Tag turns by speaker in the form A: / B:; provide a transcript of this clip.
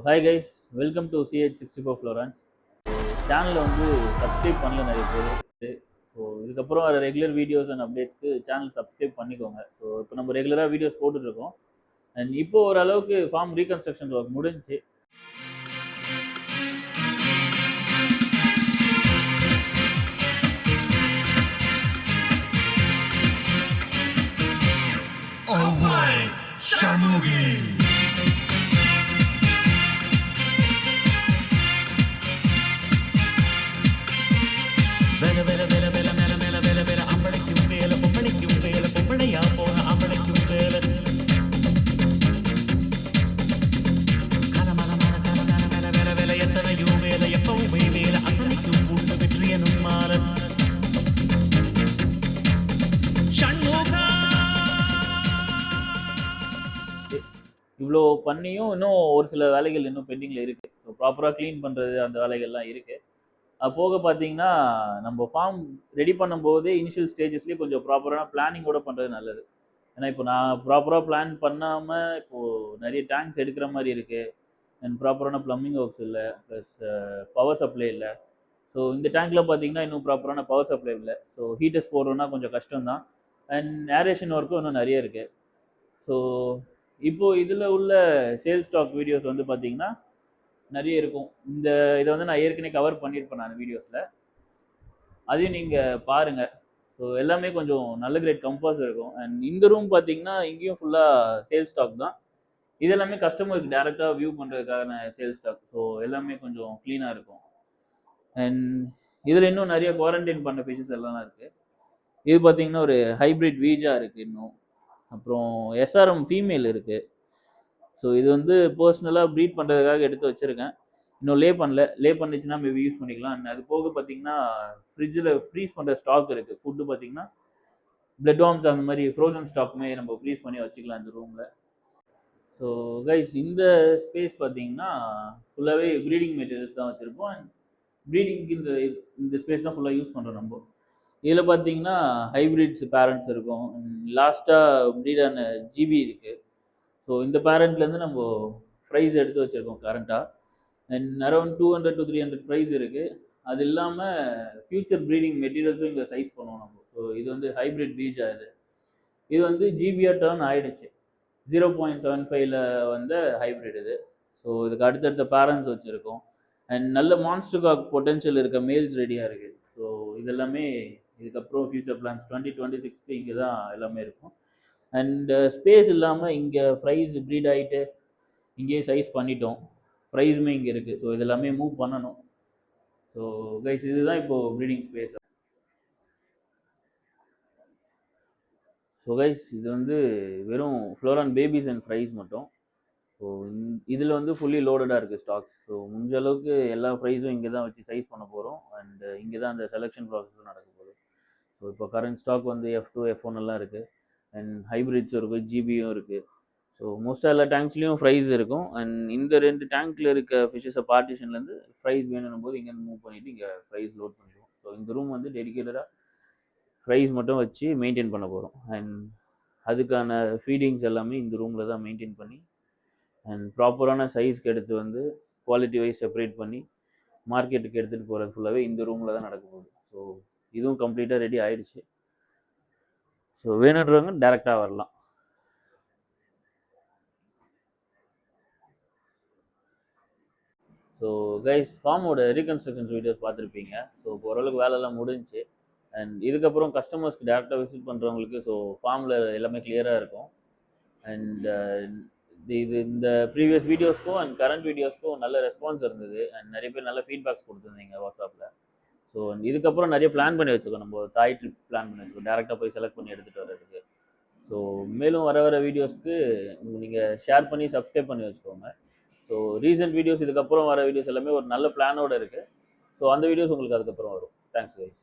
A: Hi guys, welcome to CH64 Florence. சேனலில் வந்து subscribe பண்ணல நிறைய பேர். ஸோ இதுக்கப்புறம் வர ரெகுலர் வீடியோஸ் அண்ட் அப்டேட்ஸ்க்கு சேனல் சப்ஸ்கிரைப் பண்ணிக்கோங்க. ஸோ இப்போ நம்ம ரெகுலராக வீடியோஸ் போட்டுட்ருக்கோம். அண்ட் இப்போ ஓரளவுக்கு ஃபார்ம் ரீகன்ஸ்ட்ரக்ஷன் ஒர்க் முடிஞ்சு. இவ்வளோ பண்ணியும் இன்னும் ஒரு சில வேலைகள் இன்னும் பெண்டிங்கில் இருக்குது. ஸோ ப்ராப்பராக க்ளீன் பண்ணுறது அந்த வேலைகள்லாம் இருக்குது. அது போக பார்த்தீங்கன்னா நம்ம ஃபார்ம் ரெடி பண்ணும்போதே இனிஷியல் ஸ்டேஜஸ்லேயே கொஞ்சம் ப்ராப்பரான பிளானிங்கோட பண்ணுறது நல்லது. ஏன்னா இப்போ நான் ப்ராப்பராக பிளான் பண்ணாமல் இப்போது நிறைய டேங்க்ஸ் எடுக்கிற மாதிரி இருக்குது. அண்ட் ப்ராப்பரான ப்ளம்பிங் ஒர்க்ஸ் இல்லை, ப்ளஸ் பவர் சப்ளை இல்லை. ஸோ இந்த டேங்க்கில் பார்த்தீங்கன்னா இன்னும் ப்ராப்பரான பவர் சப்ளை இல்லை. ஸோ ஹீட்டர்ஸ் போடுறோன்னா கொஞ்சம் கஷ்டம்தான். அண்ட் ஏரேஷன் ஒர்க்கும் இன்னும் நிறைய இருக்குது. ஸோ இப்போது இதில் உள்ள சேல்ஸ் ஸ்டாக் வீடியோஸ் வந்து பார்த்தீங்கன்னா நிறைய இருக்கும். இதை வந்து நான் ஏற்கனவே கவர் பண்ணியிருப்பேன் நான் வீடியோஸில், அதையும் நீங்கள் பாருங்கள். ஸோ எல்லாமே கொஞ்சம் நல்ல கிரேட் கம்ஃபர்ட்ஸ் இருக்கும். அண்ட் இந்த ரூம் பார்த்தீங்கன்னா இங்கேயும் ஃபுல்லாக சேல்ஸ் ஸ்டாக் தான். இது எல்லாமே கஸ்டமருக்கு டேரெக்டாக வியூ பண்ணுறதுக்கான சேல்ஸ் ஸ்டாக். ஸோ எல்லாமே கொஞ்சம் க்ளீனாக இருக்கும். அண்ட் இதில் இன்னும் நிறைய குவாரண்டைன் பண்ண ஃபீச்சர்ஸ் எல்லாம் இருக்குது. இது பார்த்தீங்கன்னா ஒரு ஹைப்ரிட் வீஜா இருக்குது இன்னும். அப்புறம் SRM ஃபீமேல் இருக்குது. ஸோ இது வந்து பர்சனலாக ப்ரீட் பண்ணுறதுக்காக எடுத்து வச்சுருக்கேன். இன்னும் லே பண்ணல. லே பண்ணிச்சுன்னா மேபி யூஸ் பண்ணிக்கலாம். அது போக பார்த்தீங்கன்னா ஃப்ரிட்ஜில் ஃப்ரீஸ் பண்ணுற ஸ்டாக் இருக்குது. ஃபுட்டு பார்த்தீங்கன்னா பிளட் வார்ம்ஸ் அந்த மாதிரி ஃப்ரோசன் ஸ்டாக்குமே நம்ம ஃப்ரீஸ் பண்ணி வச்சுக்கலாம் இந்த ரூமில். ஸோ கைஸ், இந்த ஸ்பேஸ் பார்த்தீங்கன்னா ஃபுல்லாகவே ப்ரீடிங் மெட்டீரியல்ஸ் தான் வச்சுருப்போம். அண்ட் ப்ரீடிங்க்கு இந்த ஸ்பேஸ் தான் ஃபுல்லாக யூஸ் பண்ணுறோம் நம்ம. இதில் பார்த்தீங்கன்னா ஹைப்ரிட்ஸ் பேரண்ட்ஸ் இருக்கும். லாஸ்ட்டாக ப்ரீடான ஜிபி இருக்குது. ஸோ இந்த பேரண்ட்லேருந்து நம்ம ப்ரைஸ் எடுத்து வச்சுருக்கோம் கரண்ட்டாக. அண்ட் அரௌண்ட் 200 to 300 ப்ரைஸ் இருக்குது. அது இல்லாமல் ஃபியூச்சர் ப்ரீடிங் மெட்டீரியல்ஸும் இங்கே சைஸ் பண்ணுவோம் நம்ம. ஸோ இது வந்து ஹைப்ரிட் பீஜா. இது வந்து ஜிபியாக டர்ன் ஆகிடுச்சு. 0.75 வந்த ஹைப்ரிட் இது. ஸோ இதுக்கு அடுத்தடுத்த பேரண்ட்ஸ் வச்சுருக்கோம். அண்ட் நல்ல மான்ஸ்டர் காக் பொட்டென்ஷியல் இருக்க மேல்ஸ் ரெடியாக இருக்குது. ஸோ இதெல்லாமே இதுக்கப்புறம் ஃபியூச்சர் பிளான்ஸ் 2026 இங்கே தான் எல்லாமே இருக்கும். அண்ட் ஸ்பேஸ் இல்லாமல் இங்கே ஃப்ரைஸ் ப்ரீட் ஆகிட்டு இங்கேயே சைஸ் பண்ணிட்டோம். ப்ரைஸுமே இங்கே இருக்குது. ஸோ இதெல்லாமே மூவ் பண்ணணும். ஸோ கைஸ், இதுதான் இப்போது ப்ரீடிங் ஸ்பேஸ். ஸோ கைஸ், இது வந்து வெறும் ஃப்ளோரான் பேபிஸ் அண்ட் ஃப்ரைஸ் மட்டும். ஸோ இதில் வந்து ஃபுல்லி லோடடாக இருக்குது ஸ்டாக்ஸ். ஸோ முடிஞ்ச அளவுக்கு எல்லா ஃப்ரைஸும் இங்கே தான் வச்சு சைஸ் பண்ண போகிறோம். அண்ட் இங்கே தான் அந்த செலெக்ஷன் ப்ராசஸும் நடக்க போகுது. ஸோ இப்போ கரண்ட் ஸ்டாக் வந்து F2, F1 எல்லாம் இருக்குது. அண்ட் ஹைப்ரிட்ஸும் இருக்குது, ஜிபியும் இருக்குது. ஸோ மோஸ்ட்டாக எல்லா டேங்க்ஸ்லேயும் ஃப்ரைஸ் இருக்கும். அண்ட் இந்த 2 டேங்க்கில் இருக்க ஃபிஷ்ஷஸை பார்ட்டிஷன்லேருந்து ஃப்ரைஸ் வேணும் போது இங்கே மூவ் பண்ணிவிட்டு இங்கே ஃப்ரைஸ் லோட் பண்ணிடுவோம். ஸோ இந்த ரூம் வந்து டெடிக்கேட்டடாக ஃப்ரைஸ் மட்டும் வச்சு மெயின்டைன் பண்ண போகிறோம். அண்ட் அதுக்கான ஃபீடிங்ஸ் எல்லாமே இந்த ரூமில் தான் மெயின்டைன் பண்ணி அண்ட் ப்ராப்பரான சைஸ்க்கு எடுத்து வந்து குவாலிட்டி வைஸ் செப்பரேட் பண்ணி மார்க்கெட்டுக்கு எடுத்துகிட்டு போகிறது ஃபுல்லாகவே இந்த ரூமில் தான் நடக்க போகுது. ஸோ இதுவும் கம்ப்ளீட்டாக ரெடி ஆயிடுச்சு. ஸோ வேணுன்றவங்க டேரெக்டாக வரலாம். ஸோ கைஸ், ஃபார்மோட ரீகன்ஸ்ட்ரக்ஷன்ஸ் வீடியோஸ் பார்த்துருப்பீங்க. ஸோ இப்போ ஓரளவுக்கு வேலையெல்லாம் முடிஞ்சு. அண்ட் இதுக்கப்புறம் கஸ்டமர்ஸ்க்கு டேரெக்டாக விசிட் பண்ணுறவங்களுக்கு ஸோ ஃபார்மில் எல்லாமே கிளியராக இருக்கும். அண்ட் இந்த ப்ரீவியஸ் வீடியோஸ்க்கும் அண்ட் கரண்ட் வீடியோஸ்க்கும் நல்ல ரெஸ்பான்ஸ் இருந்தது. அண்ட் நிறைய பேர் நல்ல ஃபீட்பேக்ஸ் கொடுத்துருந்தீங்க வாட்ஸ்அப்பில். ஸோ இதுக்கப்புறம் நிறைய பிளான் பண்ணி வச்சுக்கோம். நம்ம தாய் ட்ரிப் பிளான் பண்ணி வச்சுக்கோம், டேரெக்டாக போய் செலக்ட் பண்ணி எடுத்துகிட்டு வர்றதுக்கு. ஸோ மேலும் வர வீடியோஸ்க்கு நீங்கள் ஷேர் பண்ணி சப்ஸ்கிரைப் பண்ணி வச்சுக்கோங்க. ஸோ ரீசெண்ட் வீடியோஸ், இதுக்கப்புறம் வர வீடியோஸ் எல்லாமே ஒரு நல்ல பிளானோடு இருக்குது. ஸோ அந்த வீடியோஸ் உங்களுக்கு அதுக்கப்புறம் வரும். Thanks guys.